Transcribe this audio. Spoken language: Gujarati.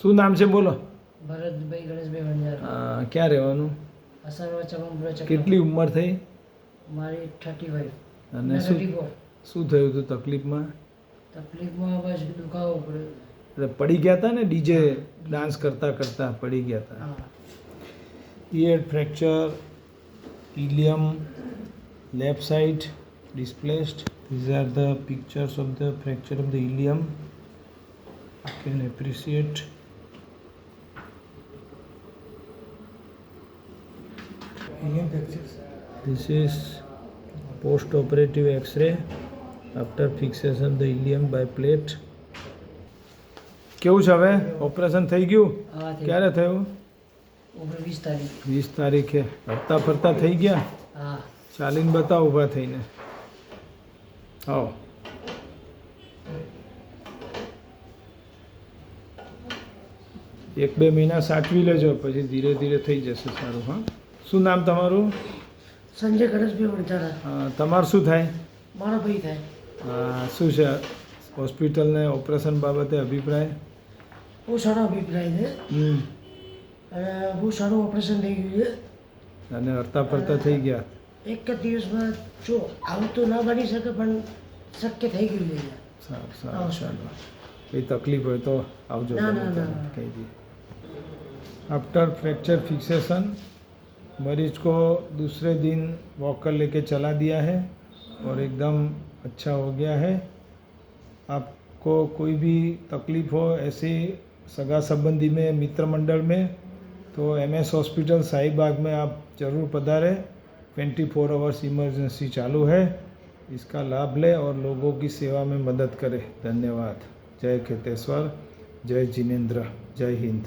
શું નામ છે બોલો? ભરતભાઈ ગણેશભાઈ વણજારા. ક્યાં રહેવાનું? અસરવા ચમનપુરા. કેટલી ઉંમર થઈ? મારી 35. અને શું 34. શું થયું હતું તકલીફમાં? તકલીફમાં બસ દુખાવો પડ્યો. એટલે પડી ગયા હતા ને ડીજે ડાન્સ કરતા કરતા પડી ગયા હતા. હા. Ear fracture, ilium, left side displaced. These are the pictures of the fracture of the ilium. You can appreciate. ilium fractures. This is post-operative X-ray after fixation the ilium by plate. કેવું છે હવે? ઓપરેશન થઈ ગયું? હા. ક્યારે થયું? 20 તારીખ. 20 તારીખે. હરતા ફરતા થઈ ગયા? હા. ચાલીને બતાવો ઊભા થઈને. આવો. એક બે મહિના સાચવી લેજો, પછી ધીરે ધીરે થઈ જશે સારું. હા. શું નામ તમારું? સંજય ગણેશભાઈ વણજારા. તમારું શું થાય? મારો ભાઈ થાય. શું છે હોસ્પિટલને ઓપરેશન બાબતે અભિપ્રાય? બહુ સારો અભિપ્રાય છે અને બહુ સારું ઓપરેશન થઈ ગયું છે. અને હરતા ફરતા થઈ ગયા? એક જ દિવસમાં જો આવું તો ના બની શકે પણ શક્ય થઈ ગયું છે. સારું સારું ચાલો. કંઈ તકલીફ હોય તો આવજો. ના ના ના. કહી दी. आफ्टर फ्रैक्चर फिक्सेशन मरीज को दूसरे दिन वॉकर लेके चला दिया है और एकदम अच्छा हो गया है. आपको कोई भी तकलीफ हो ऐसी सगा संबंधी में मित्र मंडल में तो MS हॉस्पिटल शाहीबाग में आप ज़रूर पधारें. 24 आवर्स इमरजेंसी चालू है. इसका लाभ लें और लोगों की सेवा में मदद करें. धन्यवाद. जय खेतेश्वर, जय जिनेन्द्र, जय हिंद.